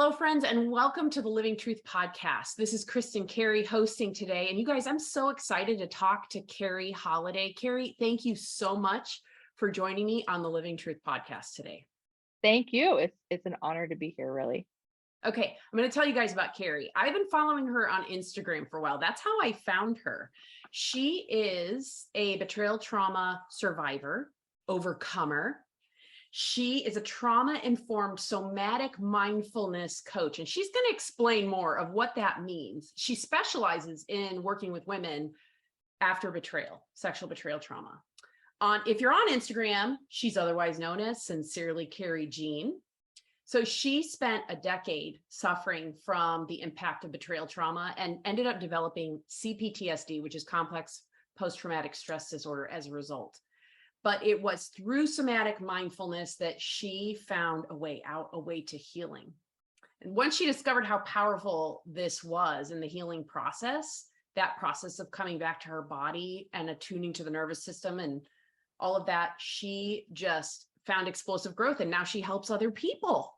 Hello, friends, and welcome to the Living Truth Podcast. This is Kristin, Carrie, hosting today. And you guys, I'm so excited to talk to Carrie Holladay. Carrie, thank you so much for joining me on the Living Truth Podcast today. Thank you. It's an honor to be here, really. Okay, I'm going to tell you guys about Carrie. I've been following her on Instagram for a while. That's how I found her. She is a betrayal trauma survivor, overcomer. She is a trauma-informed somatic mindfulness coach, and she's going to explain more of what that means. She specializes in working with women after betrayal, sexual betrayal trauma. If you're on Instagram, she's otherwise known as Sincerely Carrie Jean. So she spent a decade suffering from the impact of betrayal trauma and ended up developing CPTSD, which is complex post-traumatic stress disorder, as a result. But it was through somatic mindfulness that she found a way out, a way to healing. And once she discovered how powerful this was in the healing process, that process of coming back to her body and attuning to the nervous system and all of that, she just found explosive growth. And now she helps other people.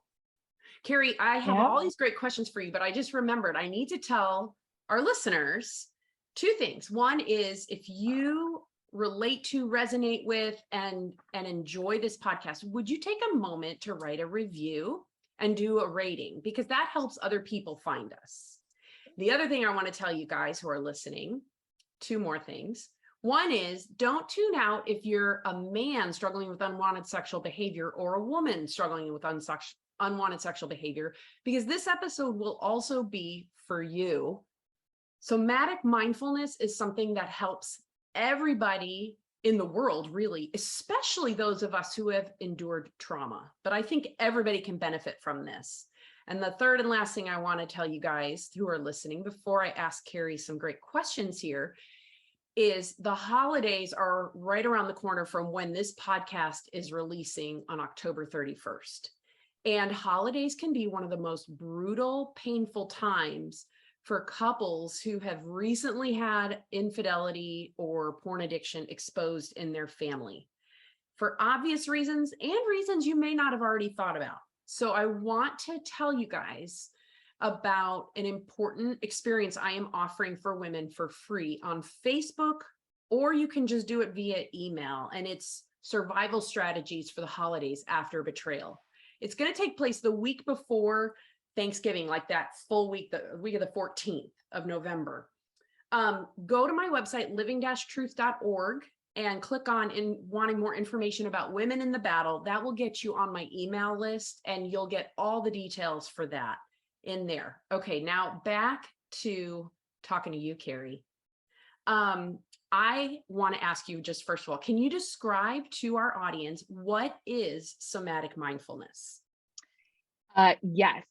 Carrie, I have all these great questions for you, but I just remembered I need to tell our listeners two things. One is, if you relate to, resonate with, and enjoy this podcast, would you take a moment to write a review and do a rating? Because that helps other people find us. The other thing I want to tell you guys who are listening, two more things. One is, don't tune out if you're a man struggling with unwanted sexual behavior or a woman struggling with unwanted sexual behavior, because this episode will also be for you. Somatic mindfulness is something that helps everybody in the world, really, especially those of us who have endured trauma. But I think everybody can benefit from this. And the third and last thing I want to tell you guys who are listening, before I ask Carrie some great questions here, is the holidays are right around the corner from when this podcast is releasing on October 31st. And holidays can be one of the most brutal, painful times for couples who have recently had infidelity or porn addiction exposed in their family, for obvious reasons and reasons you may not have already thought about. So I want to tell you guys about an important experience I am offering for women for free on Facebook, or you can just do it via email. And it's survival strategies for the holidays after betrayal. It's going to take place the week before Thanksgiving, like that full week, the week of the 14th of November. Go to my website, living-truth.org, and click on wanting more information about women in the battle. That will get you on my email list, and you'll get all the details for that in there. Okay, now back to talking to you, Carrie. I want to ask you, just first of all, can you describe to our audience what is somatic mindfulness? Yes.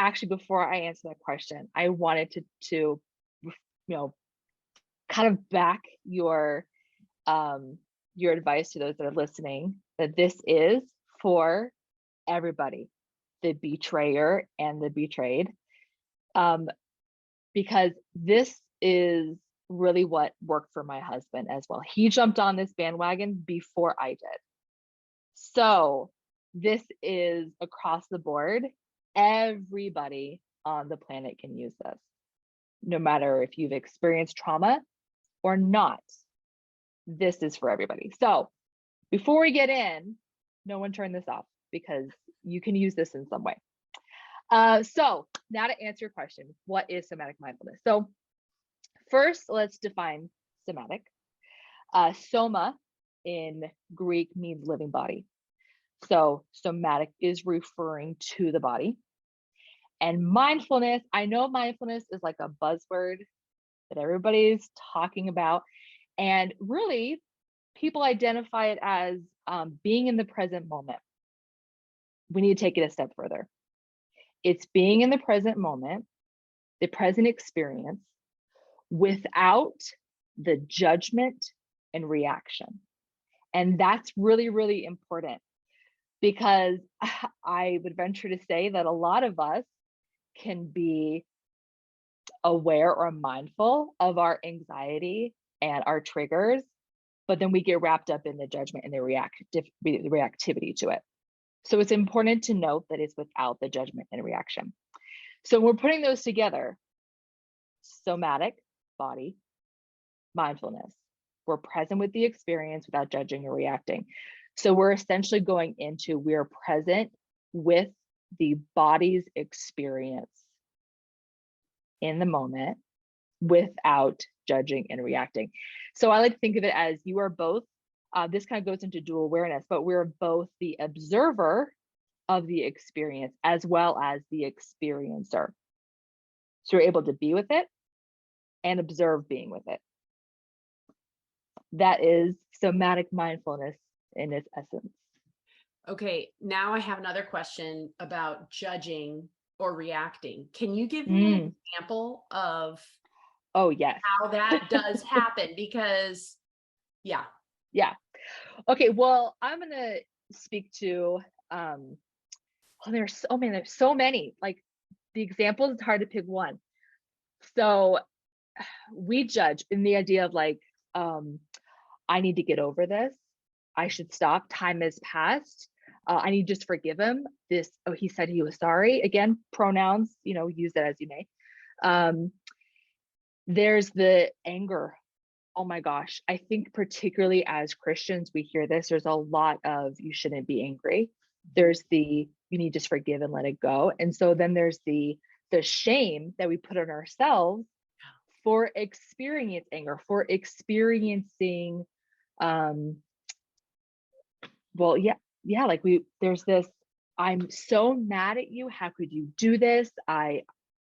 Actually, before I answer that question, I wanted to kind of back your advice to those that are listening, that this is for everybody, the betrayer and the betrayed, because this is really what worked for my husband as well. He jumped on this bandwagon before I did. So this is across the board. Everybody on the planet can use this, no matter if you've experienced trauma or not. This is for everybody. So before we get in, no one turn this off, because you can use this in some way. So now to answer your question, what is somatic mindfulness? So first, let's define somatic. Soma in Greek means living body. So somatic is referring to the body. And mindfulness, I know mindfulness is like a buzzword that everybody's talking about. And really, people identify it as being in the present moment. We need to take it a step further. It's being in the present moment, the present experience, without the judgment and reaction. And that's really, really important, because I would venture to say that a lot of us can be aware or mindful of our anxiety and our triggers, but then we get wrapped up in the judgment and the reactivity to it. So it's important to note that it's without the judgment and reaction. So we're putting those together. Somatic, body, mindfulness. We're present with the experience without judging or reacting. So we're essentially going into, we're present with the body's experience in the moment without judging and reacting. So I like to think of it as you are both, this kind of goes into dual awareness, but we're both the observer of the experience as well as the experiencer. So you're able to be with it and observe being with it. That is somatic mindfulness in its essence. Okay, now I have another question about judging or reacting. Can you give me an example of Oh, yes. how that does happen? Because yeah. Okay, well, I'm gonna speak to there's so many. Like the examples, it's hard to pick one. So we judge in the idea of like, I need to get over this. I should stop. Time has passed. I need to just forgive him. He said he was sorry. Again, pronouns, use it as you may. There's the anger. Oh my gosh. I think particularly as Christians, we hear this. There's a lot of you shouldn't be angry. There's you need to just forgive and let it go. And so then there's the shame that we put on ourselves for experiencing anger, for experiencing like there's this, I'm so mad at you. How could you do this? I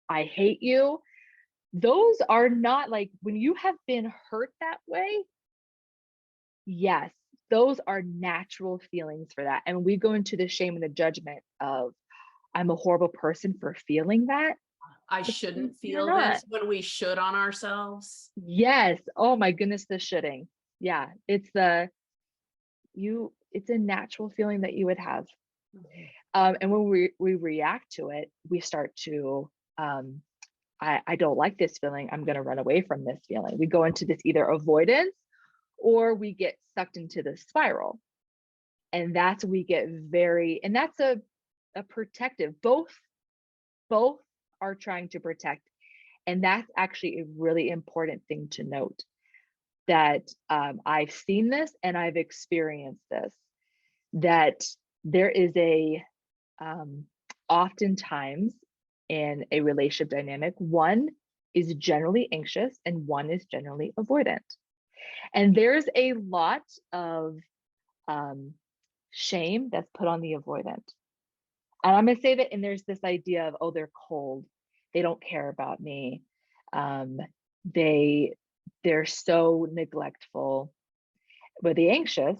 hate you. Those are not like, when you have been hurt that way, yes, those are natural feelings for that. And we go into the shame and the judgment of, I'm a horrible person for feeling that. I shouldn't feel this when we should on ourselves. Yes. Oh my goodness, the shoulding. Yeah. It's a natural feeling that you would have. And when we react to it, we start to, I don't like this feeling. I'm going to run away from this feeling. We go into this either avoidance or we get sucked into the spiral. And that's, and that's a protective, both are trying to protect. And that's actually a really important thing to note, that I've seen this and I've experienced this, that there is oftentimes in a relationship dynamic, one is generally anxious and one is generally avoidant. And there's a lot of shame that's put on the avoidant. And I'm going to say that, and there's this idea of, oh, they're cold. They don't care about me. They're so neglectful. But the anxious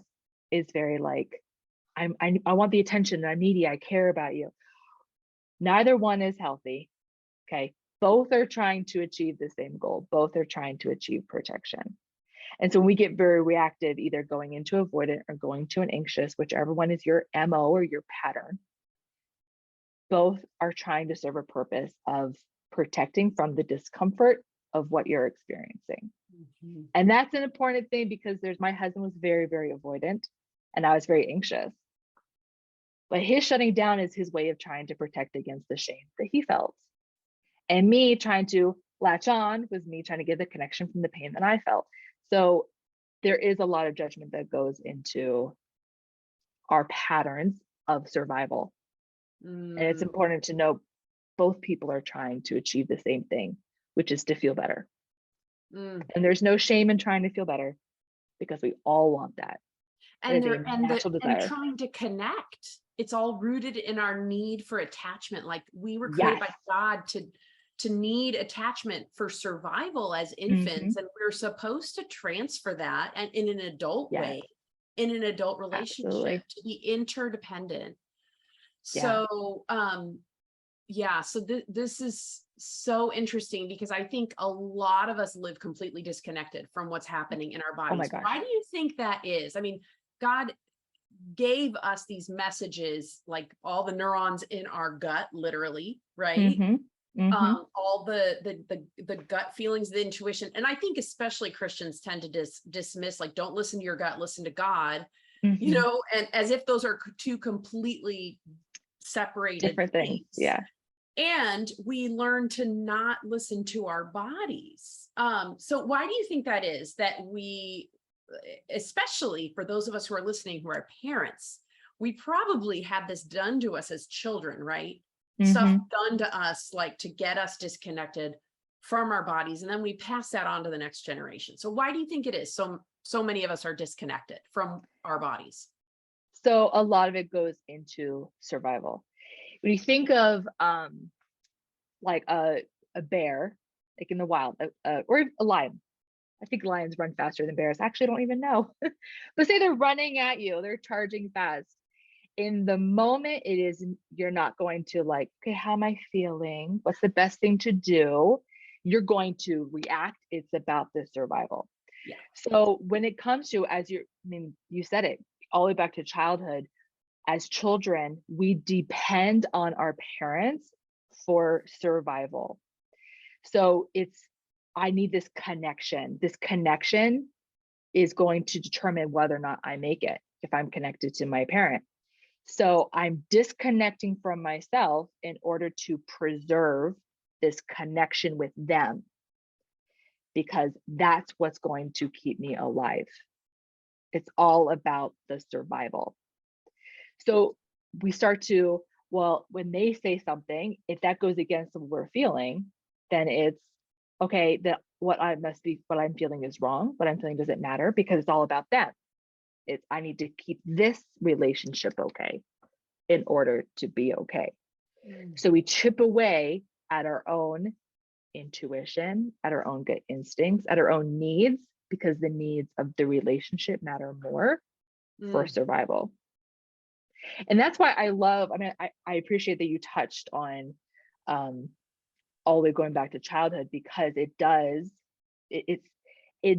is very like, I want the attention. I'm needy. I care about you. Neither one is healthy. Okay. Both are trying to achieve the same goal. Both are trying to achieve protection. And so when we get very reactive, either going into avoidant or going to an anxious, whichever one is your MO or your pattern, both are trying to serve a purpose of protecting from the discomfort of what you're experiencing. Mm-hmm. And that's an important thing, because my husband was very, very avoidant and I was very anxious. But his shutting down is his way of trying to protect against the shame that he felt. And me trying to latch on was me trying to get the connection from the pain that I felt. So there is a lot of judgment that goes into our patterns of survival. And it's important to know both people are trying to achieve the same thing, which is to feel better. And there's no shame in trying to feel better, because we all want that. And trying to connect. It's all rooted in our need for attachment. Like we were created by God to need attachment for survival as infants. And we're supposed to transfer that and in an adult way, in an adult relationship, to be interdependent. So, so this is so interesting, because I think a lot of us live completely disconnected from what's happening in our bodies. Oh my gosh. Why do you think that is? I mean, God gave us these messages, like all the neurons in our gut, literally, right? All the gut feelings, the intuition. And I think especially Christians tend to dismiss, like, don't listen to your gut, listen to God, and as if those are two completely separated different things. Yeah. And we learn to not listen to our bodies. So why do you think that is, that we, especially for those of us who are listening, who are parents, we probably had this done to us as children, right? Stuff done to us, like to get us disconnected from our bodies, and then we pass that on to the next generation. So why do you think it is so many of us are disconnected from our bodies? So a lot of it goes into survival. When you think of like a bear, like in the wild, or a lion. I think lions run faster than bears. Actually, I don't even know. But say they're running at you, they're charging fast. In the moment, it is, you're not going to like, okay, how am I feeling? What's the best thing to do? You're going to react. It's about the survival. Yeah. So when it comes to, you said it all the way back to childhood, as children, we depend on our parents for survival. So I need this connection. This connection is going to determine whether or not I make it if I'm connected to my parent. So I'm disconnecting from myself in order to preserve this connection with them, because that's what's going to keep me alive. It's all about the survival. So we start to, well, when they say something, if that goes against what we're feeling, then it's okay, that what I'm feeling is wrong. What I'm feeling doesn't matter, because it's all about them. I need to keep this relationship okay in order to be okay. So we chip away at our own intuition, at our own gut instincts, at our own needs, because the needs of the relationship matter more for survival. And that's why I appreciate that you touched on all the way going back to childhood, because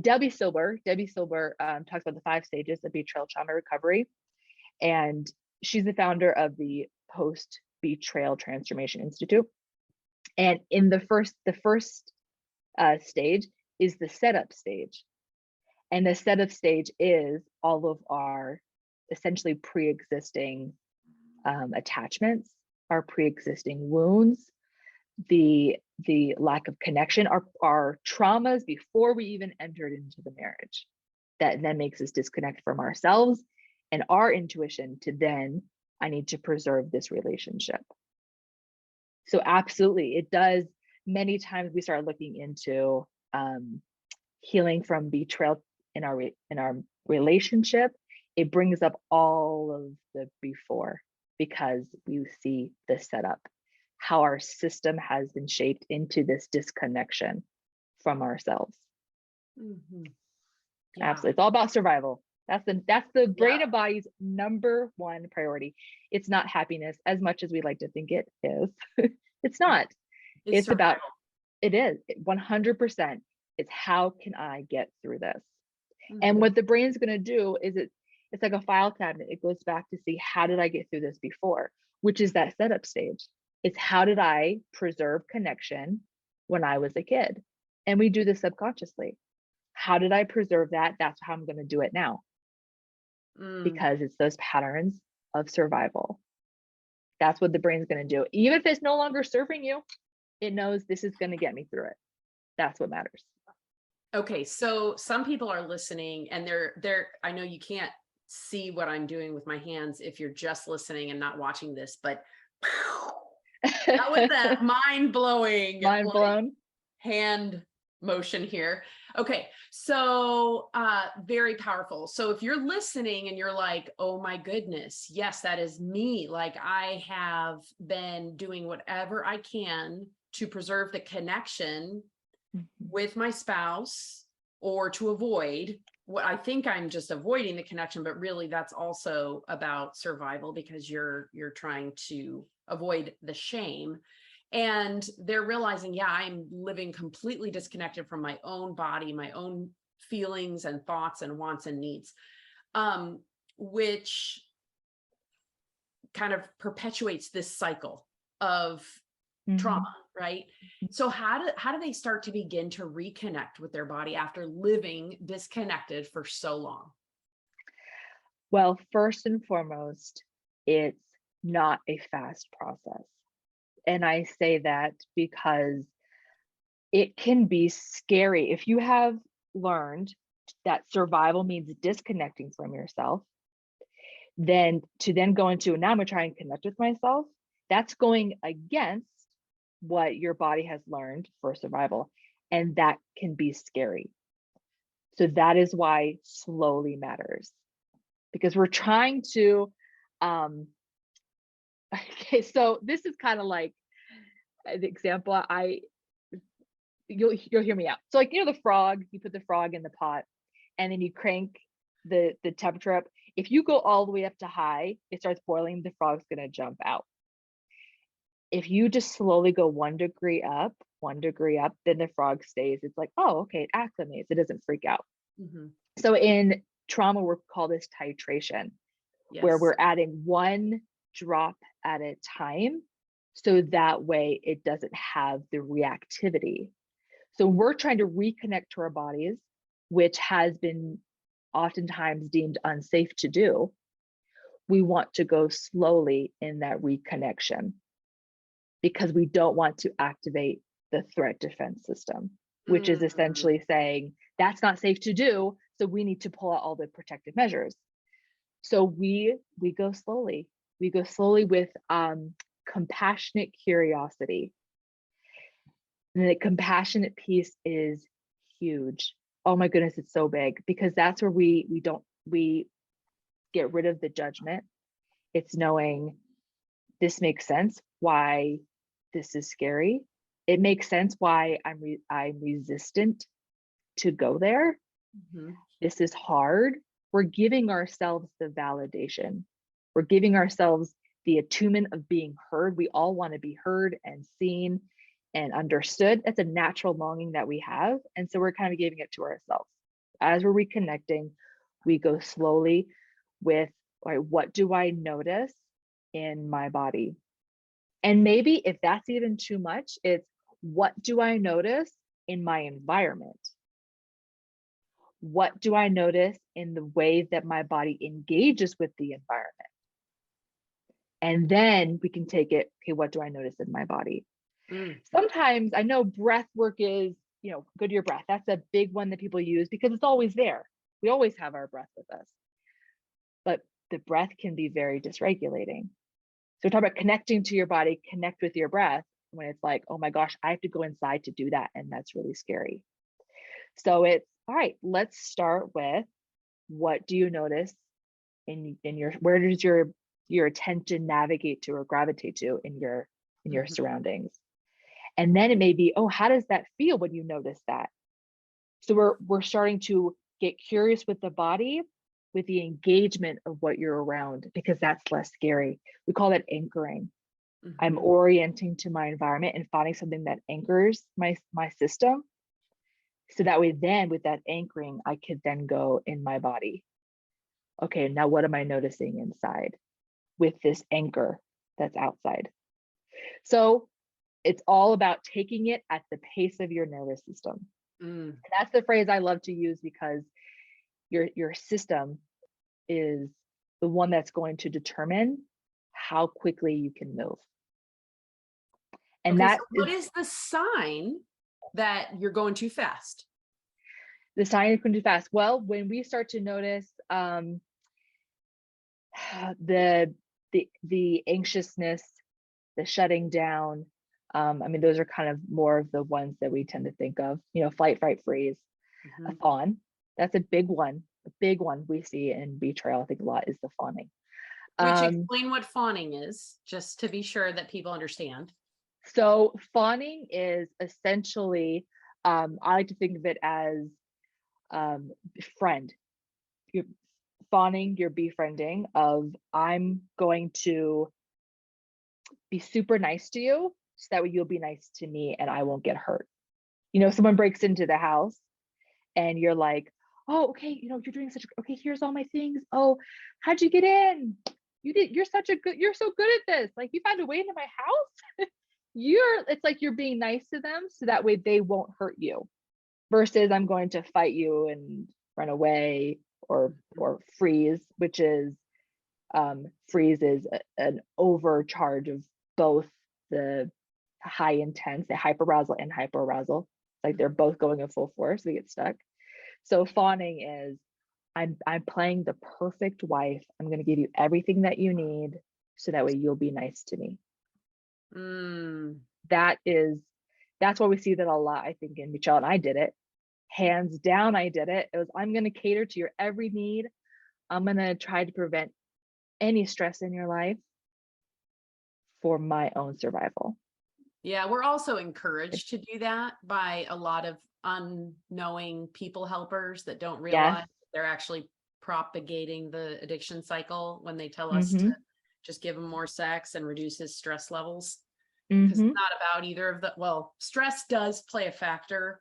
Debbie Silber talks about the 5 stages of betrayal trauma recovery. And she's the founder of the Post Betrayal Transformation Institute. And in the first stage is the setup stage. And the setup stage is all of our essentially pre-existing attachments, our pre-existing wounds, the lack of connection, our traumas before we even entered into the marriage, that then makes us disconnect from ourselves and our intuition to then, I need to preserve this relationship. So absolutely, it does. Many times we start looking into healing from betrayal in our relationship. It brings up all of the before, because we see the setup, how our system has been shaped into this disconnection from ourselves. Yeah. Absolutely, it's all about survival. That's the brain and body's number one priority. It's not happiness as much as we like to think it is. It's not. It's about, it is 100%. It's how can I get through this? And what the brain's going to do is it's like a file cabinet. It goes back to see, how did I get through this before, which is that setup stage. It's how did I preserve connection when I was a kid? And we do this subconsciously. How did I preserve that? That's how I'm going to do it now. Because it's those patterns of survival. That's what the brain's going to do. Even if it's no longer serving you, it knows this is going to get me through it. That's what matters. Okay, so some people are listening and they're I know you can't see what I'm doing with my hands if you're just listening and not watching this, but that was that mind blown hand motion here. Okay, so very powerful. So if you're listening and you're like, oh my goodness, yes, that is me. Like, I have been doing whatever I can to preserve the connection with my spouse, or to avoid what I think I'm just avoiding the connection, but really that's also about survival, because you're trying to avoid the shame. And they're realizing, yeah, I'm living completely disconnected from my own body, my own feelings and thoughts and wants and needs, which kind of perpetuates this cycle of trauma, right? So how do they start to begin to reconnect with their body after living disconnected for so long? Well, first and foremost, it's not a fast process. And I say that because it can be scary. If you have learned that survival means disconnecting from yourself, then to then go into, now I'm gonna try and connect with myself, that's going against what your body has learned for survival. And that can be scary. So that is why slowly matters, because we're trying to, okay, so this is kind of like an example. You'll hear me out. So like, you know, the frog, you put the frog in the pot and then you crank the temperature up. If you go all the way up to high, it starts boiling, the frog's gonna jump out. If you just slowly go 1 degree up, 1 degree up, then the frog stays. It's like, oh, okay, it acclimates, it doesn't freak out. Mm-hmm. So in trauma, we call this titration, where Yes. we're adding 1 drop at a time, so that way it doesn't have the reactivity. So we're trying to reconnect to our bodies, which has been oftentimes deemed unsafe to do. We want to go slowly in that reconnection because we don't want to activate the threat defense system, which is essentially saying that's not safe to do, so we need to pull out all the protective measures. So we go slowly. We go slowly with compassionate curiosity. And the compassionate piece is huge. Oh my goodness, it's so big, because that's where we get rid of the judgment. It's knowing this makes sense why this is scary. It makes sense why I'm resistant to go there. Mm-hmm. This is hard. We're giving ourselves the validation. We're giving ourselves the attunement of being heard. We all want to be heard and seen and understood. That's a natural longing that we have. And so we're kind of giving it to ourselves. As we're reconnecting, we go slowly with, all right, what do I notice in my body? And maybe if that's even too much, it's what do I notice in my environment? What do I notice in the way that my body engages with the environment? And then we can take it, okay, what do I notice in my body? Sometimes I know breath work is, go to your breath. That's a big one that people use because it's always there. We always have our breath with us. But the breath can be very dysregulating. So we're talking about connecting to your body, connect with your breath when it's like, oh my gosh, I have to go inside to do that. And that's really scary. So it's, all right, let's start with, what do you notice in your, where does your attention navigate to or gravitate to in your surroundings? And then it may be, oh, how does that feel when you notice that? So we're starting to get curious with the body, with the engagement of what you're around, because that's less scary. We call that anchoring. Mm-hmm. I'm orienting to my environment and finding something that anchors my system. So that way, then with that anchoring, I could then go in my body. Okay, now what am I noticing inside with this anchor that's outside? So it's all about taking it at the pace of your nervous system. And that's the phrase I love to use, because your system is the one that's going to determine how quickly you can move. And okay, so what is the sign that you're going too fast? The sign is going too fast. Well, when we start to notice the anxiousness, the shutting down, those are kind of more of the ones that we tend to think of, flight, fight, freeze, a fawn. That's a big one we see in betrayal. I think a lot is the fawning. Which, explain what fawning is, just to be sure that people understand. So fawning is essentially, I like to think of it as friend. You're fawning, you're befriending of, I'm going to be super nice to you so that way you'll be nice to me and I won't get hurt. Someone breaks into the house and you're like, oh, okay, you're doing okay, here's all my things. Oh, how'd you get in? You're so good at this. Like, you found a way into my house. It's like you're being nice to them so that way they won't hurt you, versus I'm going to fight you and run away or freeze, which is freeze is an overcharge of both the high intense, the hyperarousal and hyperarousal. It's like they're both going in full force. We get stuck. So fawning is, I'm playing the perfect wife. I'm going to give you everything that you need, so that way you'll be nice to me. That's why we see that a lot, I think, in Michelle, and I did it. Hands down, I did it. It was, I'm going to cater to your every need. I'm going to try to prevent any stress in your life for my own survival. Yeah, we're also encouraged to do that by a lot of unknowing people helpers that don't realize they're actually propagating the addiction cycle when they tell us to just give him more sex and reduce his stress levels. Because it's not about either of the, well, stress does play a factor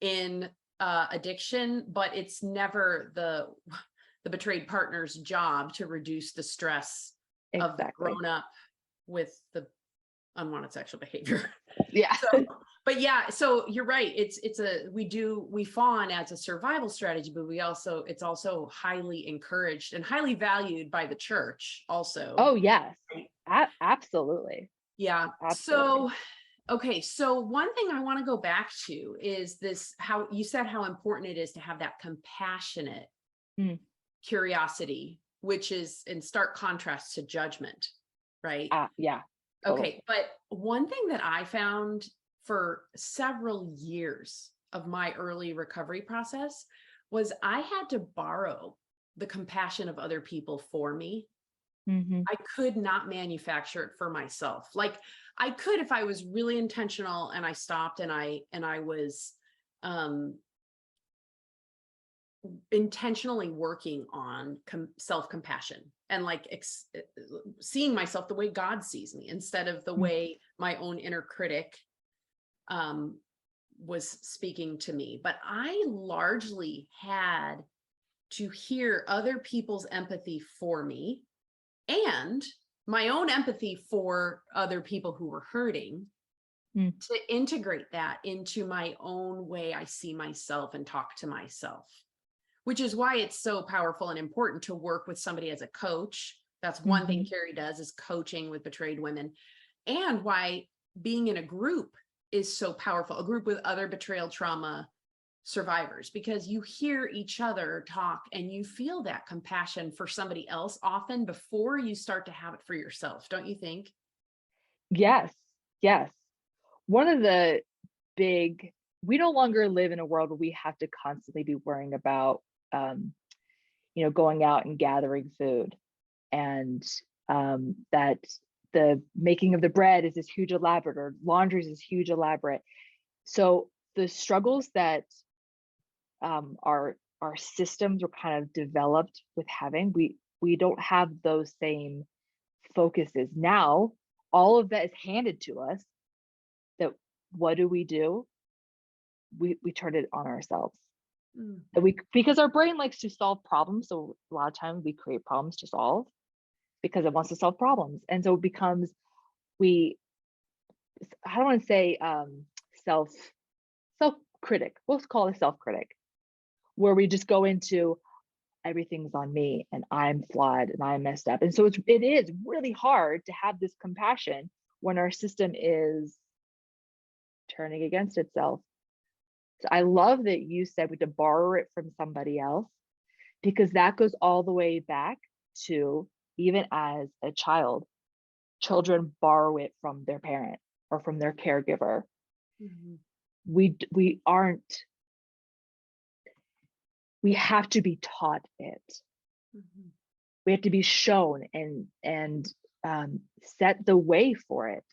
in addiction, but it's never the betrayed partner's job to reduce the stress of the grown up with the unwanted sexual behavior. Yeah. So you're right. We fawn as a survival strategy, but it's also highly encouraged and highly valued by the church also. Oh yes, absolutely. Yeah. Absolutely. So one thing I want to go back to is this, how you said how important it is to have that compassionate curiosity, which is in stark contrast to judgment, right? Yeah. Totally. Okay. But one thing that I found for several years of my early recovery process was I had to borrow the compassion of other people for me. I could not manufacture it for myself. Like I could, if I was really intentional and I stopped and I was intentionally working on self-compassion and like seeing myself the way God sees me instead of the way my own inner critic was speaking to me. But I largely had to hear other people's empathy for me and my own empathy for other people who were hurting to integrate that into my own way I see myself and talk to myself, which is why it's so powerful and important to work with somebody as a coach. That's one thing Carrie does, is coaching with betrayed women, and why being in a group is so powerful, a group with other betrayal trauma survivors, because you hear each other talk and you feel that compassion for somebody else often before you start to have it for yourself. Don't you think? Yes. One of the we no longer live in a world where we have to constantly be worrying about, going out and gathering food, and that the making of the bread is this huge elaborate, or laundry is this huge elaborate. So the struggles that our systems were kind of developed with having, we don't have those same focuses now. All of that is handed to us. That what do? We turn it on ourselves. Because our brain likes to solve problems, so a lot of times we create problems to solve because it wants to solve problems, and so it becomes, I don't want to say self critic. We'll call it self critic, where we just go into everything's on me and I'm flawed and I'm messed up. And so it is really hard to have this compassion when our system is turning against itself. So I love that you said we have to borrow it from somebody else, because that goes all the way back to even as a child. Children borrow it from their parent or from their caregiver. We have to be taught it. We have to be shown and set the way for it.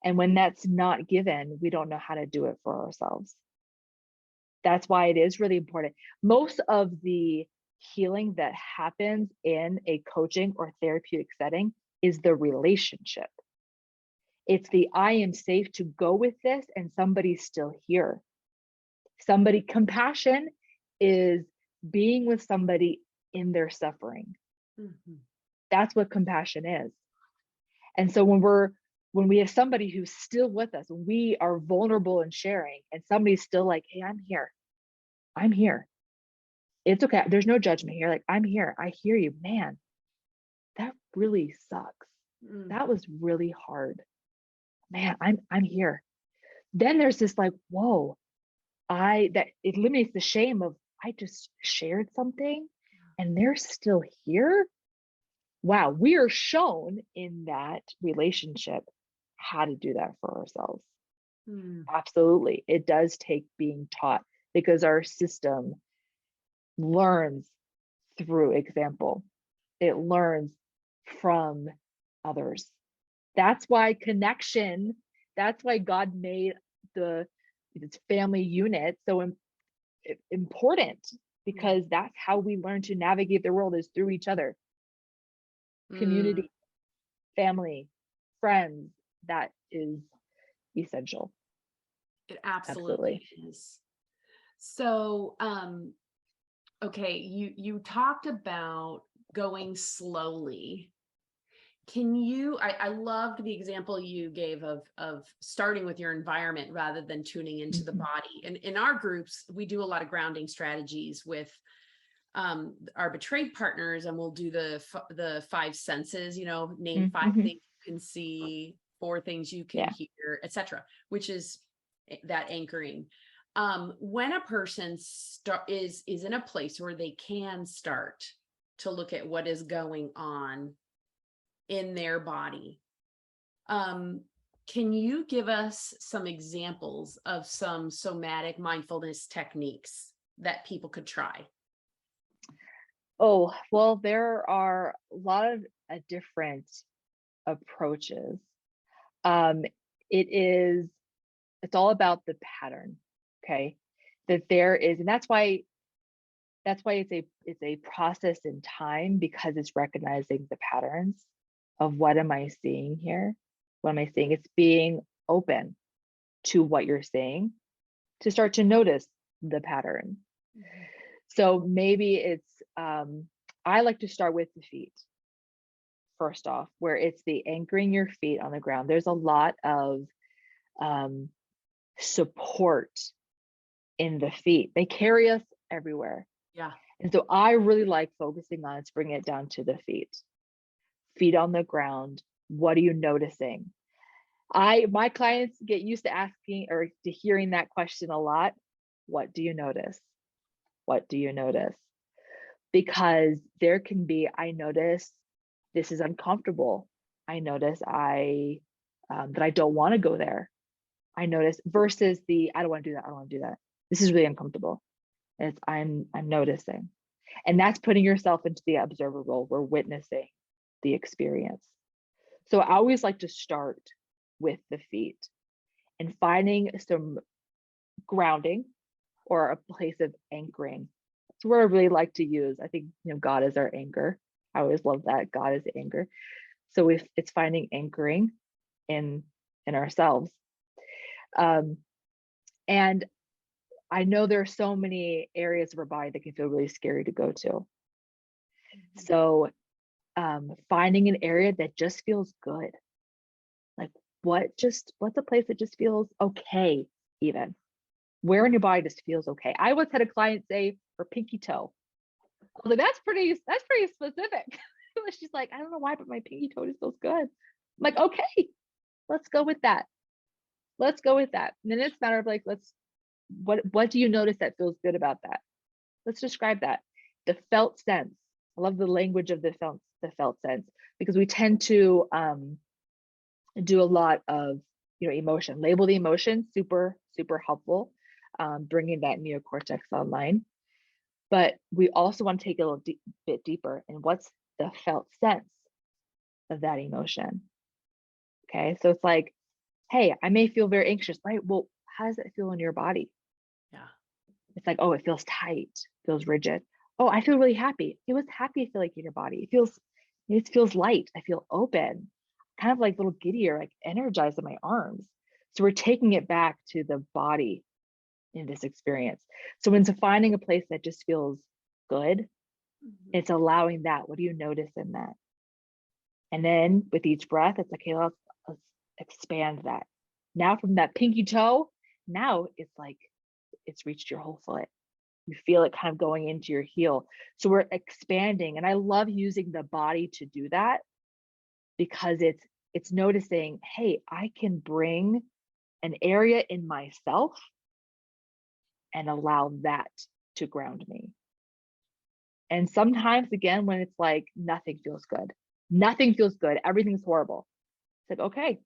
And when that's not given, we don't know how to do it for ourselves. That's why it is really important. Most of the healing that happens in a coaching or therapeutic setting is the relationship. It's the, I am safe to go with this and somebody's still here. Compassion is being with somebody in their suffering. That's what compassion is. And so when we have somebody who's still with us, we are vulnerable and sharing, and somebody's still like, hey, I'm here. It's okay. There's no judgment here. Like, I'm here. I hear you, man. That really sucks. That was really hard. man, I'm here. Then there's this like, whoa, that eliminates the shame of, I just shared something and they're still here. Wow, we are shown in that relationship how to do that for ourselves. Mm. Absolutely. It does take being taught, because our system learns through example. It learns from others. That's why connection, that's why God made this family unit so important, because that's how we learn to navigate the world, is through each other. Mm. Community, family, friends, that is essential. It absolutely Absolutely. is. So, okay, you talked about going slowly. Can you, I loved the example you gave of starting with your environment rather than tuning into the Mhm. body. And in our groups, we do a lot of grounding strategies with our betrayed partners, and we'll do the five senses, name five Mhm. things you can see, four things you can Yeah. hear, etc., which is that anchoring. When a person is in a place where they can start to look at what is going on in their body, um, can you give us some examples of some somatic mindfulness techniques that people could try? Oh, well, there are a lot of different approaches. Um, it is, it's all about the pattern. Okay. That there is, and that's why it's a process in time, because it's recognizing the patterns of, what am I seeing here? What am I seeing? It's being open to what you're seeing, to start to notice the pattern. Mhm. So maybe it's, I like to start with the feet first off, where it's the anchoring your feet on the ground. There's a lot of um, support in the feet. They carry us everywhere. Yeah. And so I really like focusing on, bringing it down to the feet. Feet on the ground. What are you noticing? My clients get used to asking, or to hearing that question a lot. What do you notice? What do you notice? Because there can be, I notice this is uncomfortable. I notice that I don't want to go there. I notice, versus the, I don't want to do that. I don't want to do that. This is really uncomfortable. It's, I'm noticing. And that's putting yourself into the observer role. We're witnessing the experience. So I always like to start with the feet and finding some grounding, or a place of anchoring. That's where I really like to use. I think, God is our anchor. I always love that. God is the anchor. So if it's finding anchoring in ourselves. Um, and I know there are so many areas of our body that can feel really scary to go to. Mhm. So finding an area that just feels good. Like, what's a place that just feels okay, even where in your body just feels okay. I once had a client say her pinky toe. I was like, that's pretty specific. She's like, I don't know why, but my pinky toe just feels good. I'm like, okay, let's go with that. Let's go with that. And then it's a matter of like, what do you notice that feels good about that? Let's describe that. The felt sense. I love the language of the felt sense, because we tend to do a lot of, emotion. Label the emotion, super, super helpful, bringing that neocortex online. But we also want to take it a little bit deeper. And what's the felt sense of that emotion? Okay, so it's like, hey, I may feel very anxious, right? Well, how does it feel in your body? Yeah. It's like, oh, it feels tight, feels rigid. Oh, I feel really happy. What's happy feel like in your body? It feels light. I feel open, kind of like a little giddy, or like energized in my arms. So we're taking it back to the body in this experience. So when finding a place that just feels good, Mhm. it's allowing that. What do you notice in that? And then with each breath, it's like, okay, let's expand that. Now from that pinky toe, now it's like it's reached your whole foot. You feel it kind of going into your heel. So we're expanding. And I love using the body to do that, because It's noticing, hey, I can bring an area in myself and allow that to ground me. And sometimes, again, when it's like nothing feels good, everything's horrible. It's like, okay,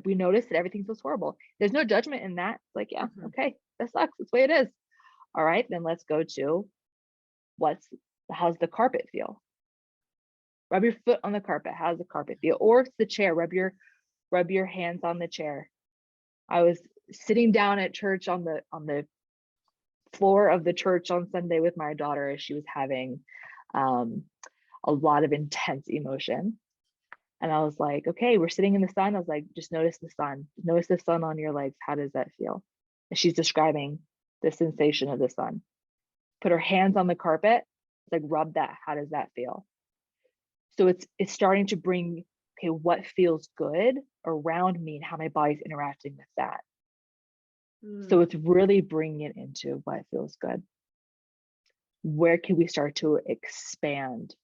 we notice that everything feels horrible. There's no judgment in that. It's like, yeah, okay, that sucks. That's the way it is. All right, then let's go to how's the carpet feel? Rub your foot on the carpet. How's the carpet feel? Or if it's the chair, rub your hands on the chair. I was sitting down at church on the floor of the church on Sunday with my daughter as she was having a lot of intense emotion. And I was like, okay, we're sitting in the sun. I was like, just notice the sun. Notice the sun on your legs. How does that feel? And she's describing the sensation of the sun. Put her hands on the carpet. It's like, rub that. How does that feel? So it's starting to bring, okay, what feels good around me and how my body's interacting with that. So it's really bringing it into what feels good. Where can we start to expand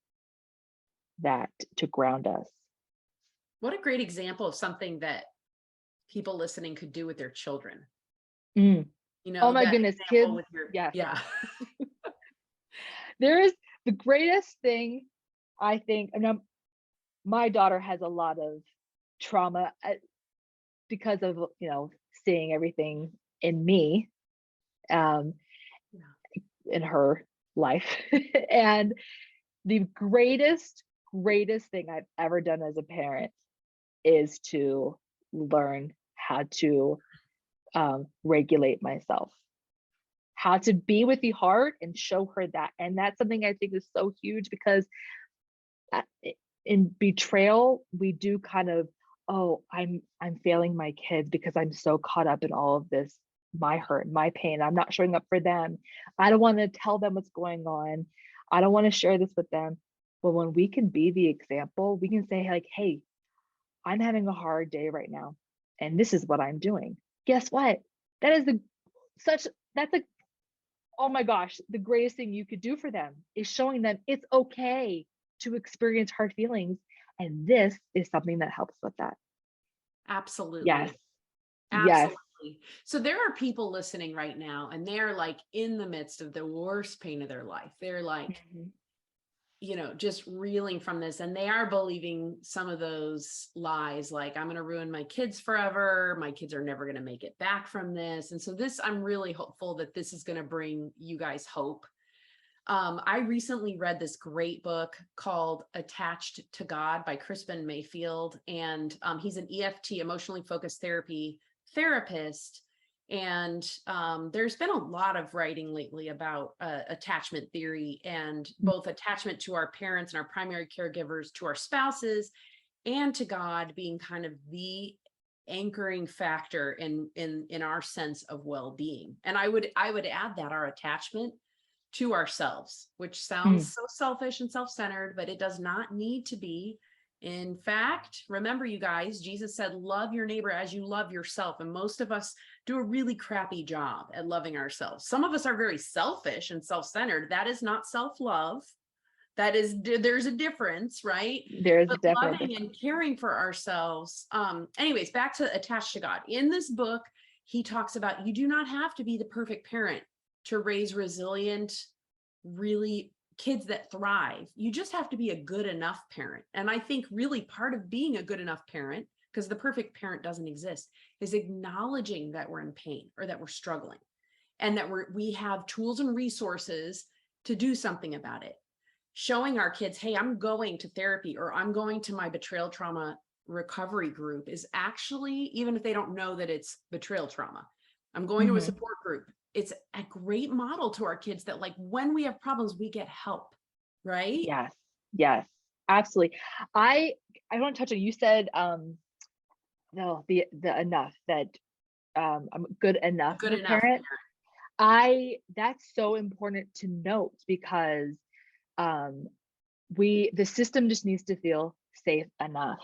that to ground us? What a great example of something that people listening could do with their children. You know, oh my goodness, kids. Yeah. There is the greatest thing, I think. I mean, my daughter has a lot of trauma because of, you know, seeing everything in me, in her life. And the greatest thing I've ever done as a parent is to learn how to regulate myself, how to be with the heart and show her that. And that's something I think is so huge, because in betrayal, we do kind of, oh, I'm failing my kids because I'm so caught up in all of this, my hurt, my pain. I'm not showing up for them. I don't want to tell them what's going on. I don't want to share this with them. But when we can be the example, we can say like, hey, I'm having a hard day right now, and this is what I'm doing. Guess what? That's like, oh my gosh, the greatest thing you could do for them is showing them it's okay to experience hard feelings. And this is something that helps with that. Absolutely. Yes. Absolutely. Yes. So there are people listening right now, and they're like in the midst of the worst pain of their life. They're like, you know, just reeling from this, and they are believing some of those lies, like, I'm going to ruin my kids forever. My kids are never going to make it back from this. And so I'm really hopeful that this is going to bring you guys hope. I recently read this great book called Attached to God by Kristin Mayfield. And he's an EFT, emotionally focused therapist. And there's been a lot of writing lately about attachment theory, and both attachment to our parents and our primary caregivers, to our spouses, and to God being kind of the anchoring factor in our sense of well-being. And I would add that our attachment to ourselves, which sounds so selfish and self-centered, but it does not need to be. In fact, remember, you guys, Jesus said, love your neighbor as you love yourself. And most of us do a really crappy job at loving ourselves. Some of us are very selfish and self-centered. That is not self-love. There's a difference, right? There's but definitely loving and caring for ourselves. Anyways, back to Attached to God. In this book, he talks about, you do not have to be the perfect parent to raise resilient, really kids that thrive. You just have to be a good enough parent. And I think really part of being a good enough parent, because the perfect parent doesn't exist, is acknowledging that we're in pain or that we're struggling, and that we have tools and resources to do something about it. Showing our kids, hey, I'm going to therapy, or I'm going to my betrayal trauma recovery group, is actually, even if they don't know that it's betrayal trauma, I'm going to a support group. It's a great model to our kids that, like, when we have problems, we get help, right? Yes, absolutely. I want to touch on, you said, no, the enough, that I'm good enough Good as a enough parent. That's so important to note, because the system just needs to feel safe enough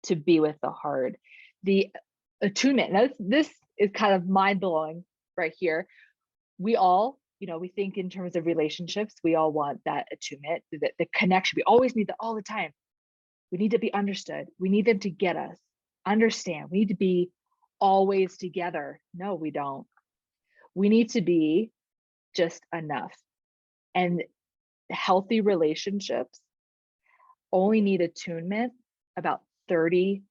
to be with the hard. The attunement, this is kind of mind-blowing right here. We all, you know, we think in terms of relationships, we all want that attunement, the connection. We always need that all the time. We need to be understood. We need them to get us, understand. We need to be always together. No, we don't. We need to be just enough. And healthy relationships only need attunement about 30%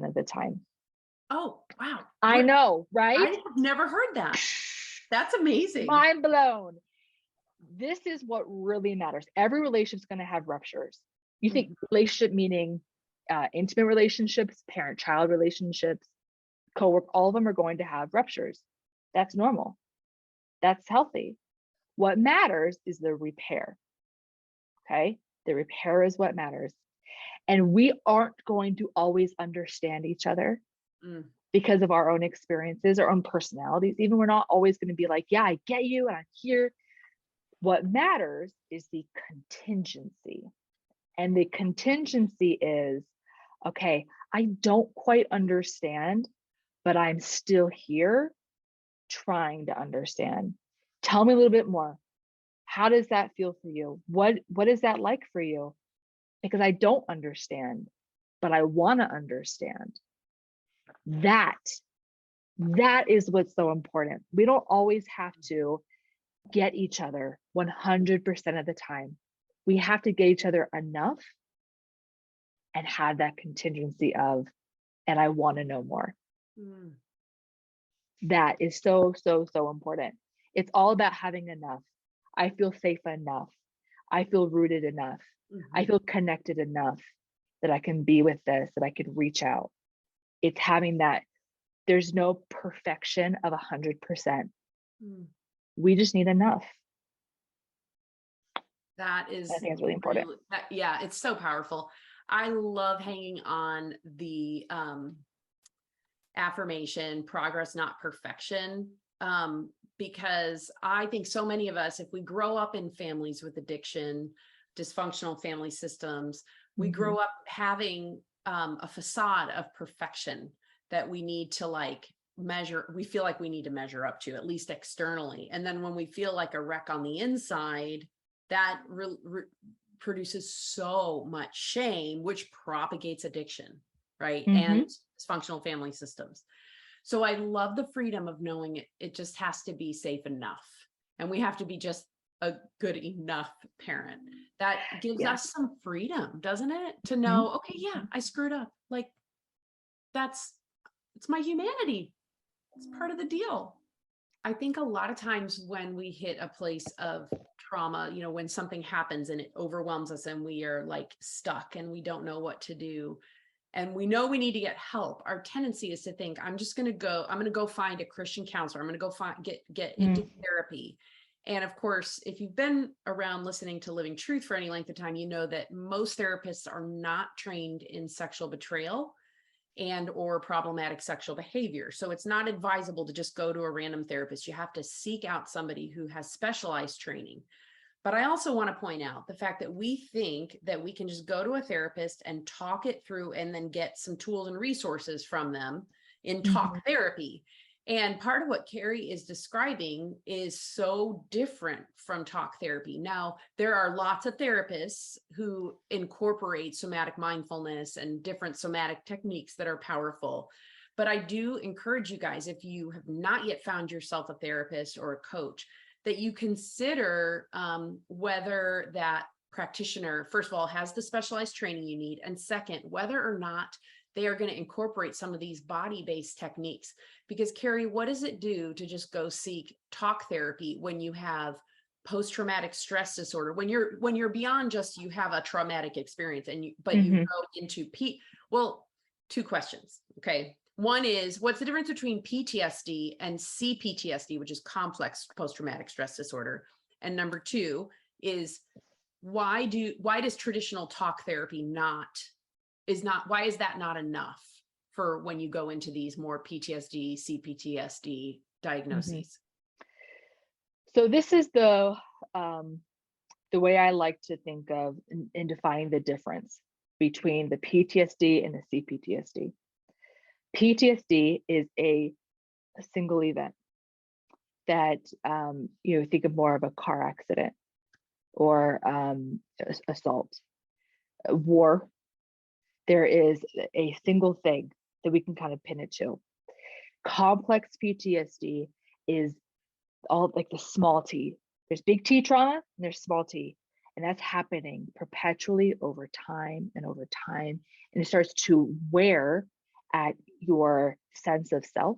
of the time. Oh, wow. I know, right? I've never heard that. That's amazing. Mind blown. This is what really matters. Every relationship's going to have ruptures. You think relationship meaning intimate relationships, parent-child relationships, co-work, all of them are going to have ruptures. That's normal. That's healthy. What matters is the repair. Okay? The repair is what matters. And we aren't going to always understand each other because of our own experiences, our own personalities. Even we're not always going to be like, yeah, I get you and I'm here. What matters is the contingency. And the contingency is, okay, I don't quite understand, but I'm still here trying to understand. Tell me a little bit more. How does that feel for you? What is that like for you? Because I don't understand, but I want to understand. That is what's so important. We don't always have to get each other 100% of the time. We have to get each other enough and have that contingency of, and I want to know more. That is so, so, so important. It's all about having enough. I feel safe enough. I feel rooted enough. I feel connected enough that I can be with this, that I can reach out. It's having that. There's no perfection of 100%. We just need enough. That is, I think it's really important. Yeah, it's so powerful. I love hanging on the affirmation, progress, not perfection, because I think so many of us, if we grow up in families with addiction, dysfunctional family systems, we grow up having a facade of perfection that we need to like measure. We feel like we need to measure up to, at least externally. And then when we feel like a wreck on the inside, that produces so much shame, which propagates addiction, right? And dysfunctional family systems. So I love the freedom of knowing it just has to be safe enough. And we have to be just a good enough parent. That gives us some freedom, doesn't it? To know, okay, yeah, I screwed up. Like it's my humanity. It's part of the deal. I think a lot of times when we hit a place of trauma, you know, when something happens and it overwhelms us and we are like stuck and we don't know what to do, and we know we need to get help, our tendency is to think, I'm going to go find a Christian counselor. I'm going to go get into therapy. And of course, if you've been around listening to Living Truth for any length of time, you know that most therapists are not trained in sexual betrayal and or problematic sexual behavior. So it's not advisable to just go to a random therapist. You have to seek out somebody who has specialized training. But I also want to point out the fact that we think that we can just go to a therapist and talk it through and then get some tools and resources from them in talk therapy. And part of what Carrie is describing is so different from talk therapy. Now, there are lots of therapists who incorporate somatic mindfulness and different somatic techniques that are powerful. But I do encourage you guys, if you have not yet found yourself a therapist or a coach, that you consider whether that practitioner, first of all, has the specialized training you need, and second, whether or not they are going to incorporate some of these body-based techniques. Because Carrie, what does it do to just go seek talk therapy when you have post-traumatic stress disorder, when you're beyond just you have a traumatic experience and you go into well, two questions. Okay. One is, what's the difference between PTSD and CPTSD, which is complex post-traumatic stress disorder? And number two is, why does traditional talk therapy why is that not enough for when you go into these more PTSD, CPTSD diagnoses? So this is the way I like to think of in defining the difference between the PTSD and the CPTSD. PTSD is a single event that think of more of a car accident or assault, war, there is a single thing that we can kind of pin it to. Complex PTSD is all like the small t. There's big T trauma and there's small t. And that's happening perpetually over time and over time. And it starts to wear at your sense of self.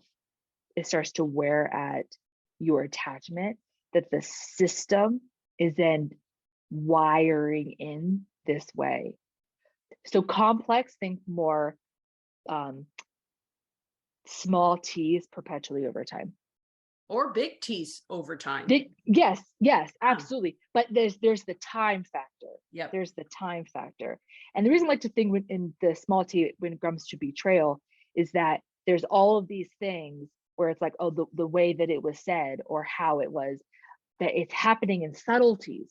It starts to wear at your attachment, that the system is then wiring in this way. So complex, think more small t's perpetually over time. Or big T's over time. Yes, absolutely. But there's the time factor. Yep. There's the time factor. And the reason I like to think in the small t when it comes to betrayal is that there's all of these things where it's like, oh, the way that it was said or how it was, that it's happening in subtleties.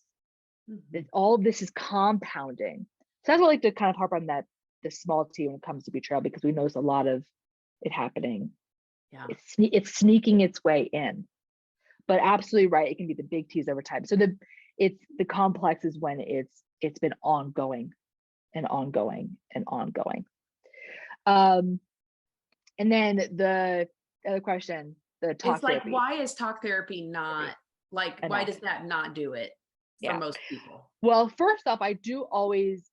That all of this is compounding. So that's what I like to kind of harp on that, the small t when it comes to betrayal, because we notice a lot of it happening. Yeah. It's sneaking its way in. But absolutely right, it can be the big T's over time. So the complex is when it's been ongoing and ongoing and ongoing. And then the other question, the talk therapy. Why is talk therapy not why does that not do it for most people? Well, first off, I do always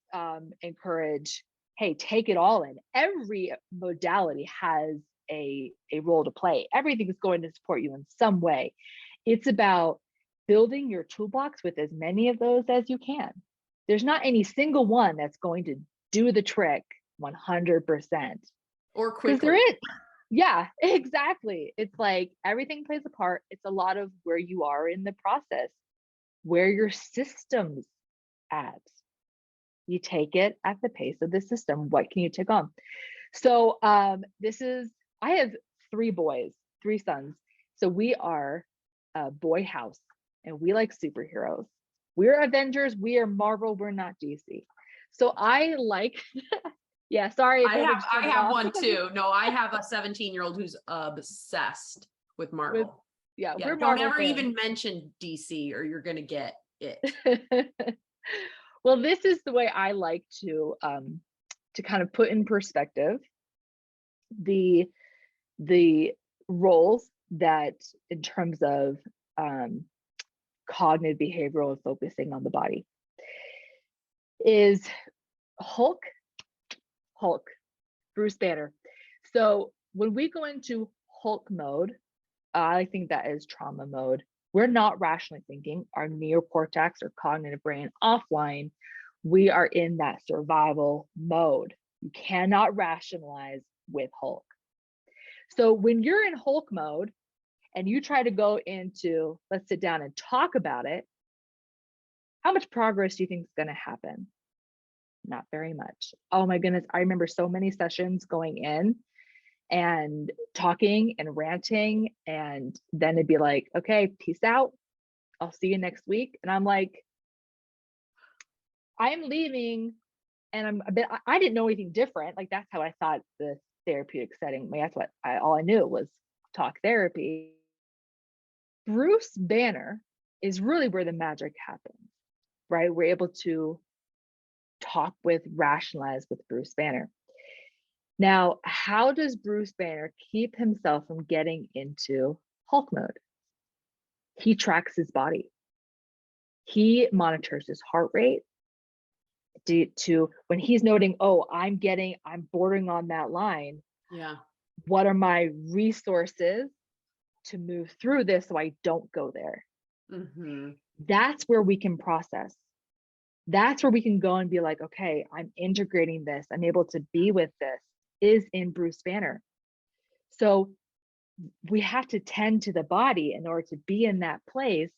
encourage, hey, take it all in. Every modality has a role to play. Everything is going to support you in some way. It's about building your toolbox with as many of those as you can. There's not any single one that's going to do the trick 100%. Or quickly. There is. Yeah, exactly. It's like everything plays a part. It's a lot of where you are in the process, where your system's at. You take it at the pace of the system. What can you take on? So I have 3 boys, 3 sons. So we are a boy house and we like superheroes. We're Avengers, we are Marvel, we're not DC. So I like, yeah, sorry. I have one too. No, I have a 17-year-old who's obsessed with Marvel. We're don't Marvel ever fans. even mention DC or you're going to get it. Well, this is the way I like to kind of put in perspective the roles that in terms of cognitive behavioral and focusing on the body is Hulk, Bruce Banner. So when we go into Hulk mode, I think that is trauma mode. We're not rationally thinking. Our neocortex or cognitive brain offline. We are in that survival mode. You cannot rationalize with Hulk. So when you're in Hulk mode and you try to go into, let's sit down and talk about it, how much progress do you think is going to happen? Not very much. Oh my goodness. I remember so many sessions going in and talking and ranting, and then it'd be like, okay, peace out. I'll see you next week. And I'm like, I'm leaving and I didn't know anything different. Like that's how I thought the therapeutic setting, that's what all I knew was talk therapy. Bruce Banner is really where the magic happens, right? We're able to talk with, rationalize with Bruce Banner. Now, how does Bruce Banner keep himself from getting into Hulk mode? He tracks his body. He monitors his heart rate to when he's noting, oh, I'm bordering on that line. Yeah. What are my resources to move through this so I don't go there? Mm-hmm. That's where we can process. That's where we can go and be like, okay, I'm integrating this. I'm able to be with this, is in Bruce Banner. So we have to tend to the body in order to be in that place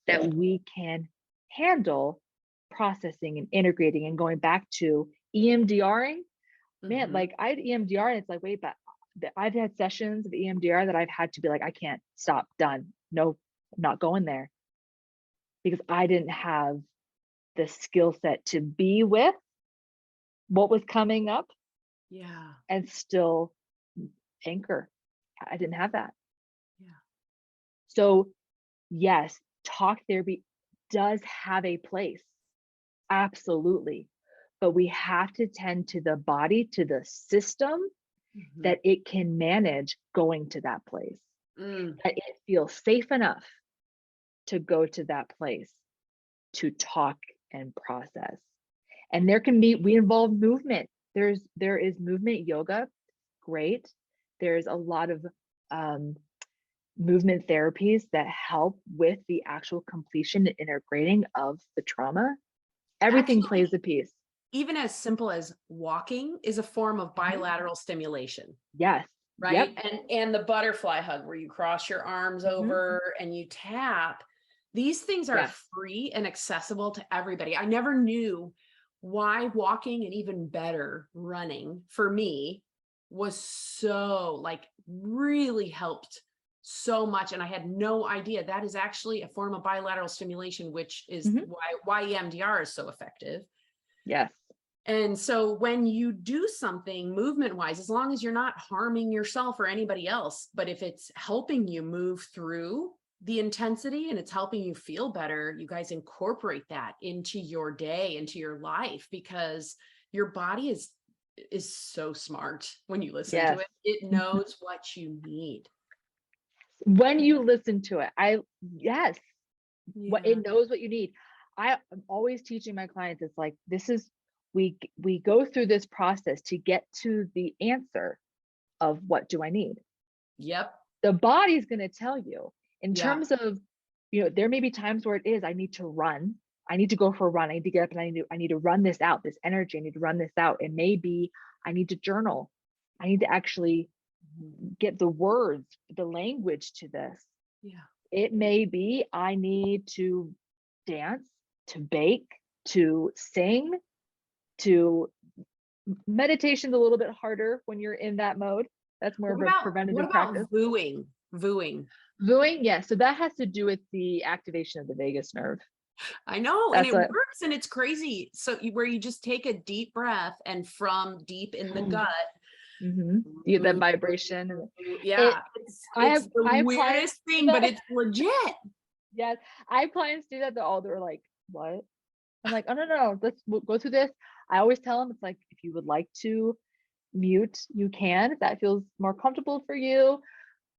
that we can handle processing and integrating and going back to EMDRing. Man, Mm-hmm. like I had EMDR and it's like, wait, but I've had sessions of EMDR that I've had to be like, I can't stop, done. No, I'm not going there. Because I didn't have the skill set to be with what was coming up. Yeah. And still anchor. I didn't have that. Yeah. So yes, talk therapy does have a place. Absolutely. but we have to tend to the body, to the system that it can manage going to that place, that it feels safe enough to go to that place, to talk and process. And we involve movement. There is movement yoga, great. There's a lot of movement therapies that help with the actual completion and integrating of the trauma. Everything plays a piece. Even as simple as walking is a form of bilateral stimulation. Yes. Right. Yep. And the butterfly hug where you cross your arms over and you tap. These things are free and accessible to everybody. I never knew why walking, and even better running for me, was so like really helped so much. And I had no idea that is actually a form of bilateral stimulation, which is why EMDR is so effective. Yes. And so when you do something movement wise, as long as you're not harming yourself or anybody else, but if it's helping you move through the intensity and it's helping you feel better, you guys incorporate that into your day, into your life, because your body is so smart when you listen to it. It knows what you need. When you listen to it, what it knows what you need. I'm always teaching my clients, it's like, we go through this process to get to the answer of what do I need. Yep. The body's going to tell you in terms of, there may be times where it is, I need to run. I need to go for a run. I need to get up and I need to run this out, this energy. I need to run this out. It may be, I need to journal. I need to actually get the words, the language to this. Yeah. It may be, I need to dance, to bake, to sing, to meditation's a little bit harder when you're in that mode. That's more of a preventative practice. Vooing? Vooing, yes. So that has to do with the activation of the vagus nerve. I know, and it works, and it's crazy. So where you just take a deep breath, and from deep in the gut, you get that vibration. It's the weirdest thing, but it's legit. Yes, I have clients do that. They're like, what? I'm like, oh, no, let's go through this. I always tell them, it's like, if you would like to mute, you can, if that feels more comfortable for you.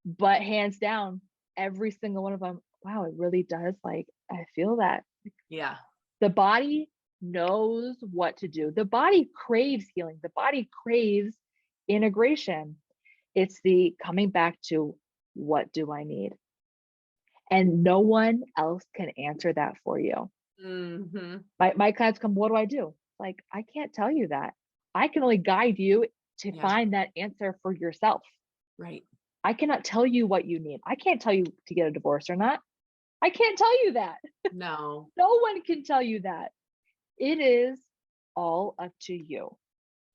But hands down, every single one of them, wow, it really does. Like, I feel that. Yeah. The body knows what to do. The body craves healing. The body craves integration. It's the coming back to, what do I need? And no one else can answer that for you. My clients come, what do I do? Like, I can't tell you that. I can only guide you to find that answer for yourself. Right. I cannot tell you what you need. I can't tell you to get a divorce or not. I can't tell you that. No. No one can tell you that. It is all up to you.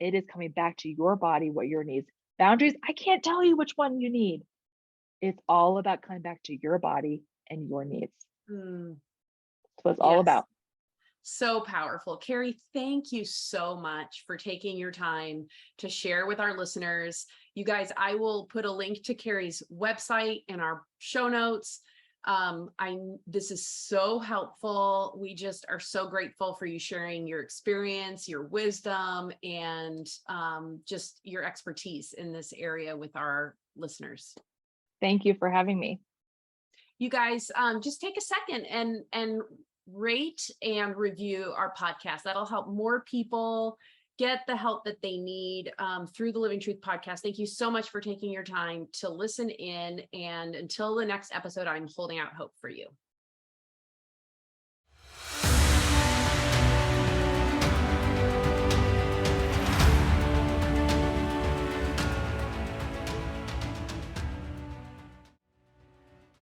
It is coming back to your body, what your needs. Boundaries, I can't tell you which one you need. It's all about coming back to your body and your needs. That's what it's all about. So powerful. Carrie, thank you so much for taking your time to share with our listeners. You guys, I will put a link to Carrie's website in our show notes. This is so helpful. We just are so grateful for you sharing your experience, your wisdom, and just your expertise in this area with our listeners. Thank you for having me. You guys, just take a second and rate and review our podcast. That'll help more people get the help that they need through the Living Truth podcast. Thank you so much for taking your time to listen in. And until the next episode, I'm holding out hope for you.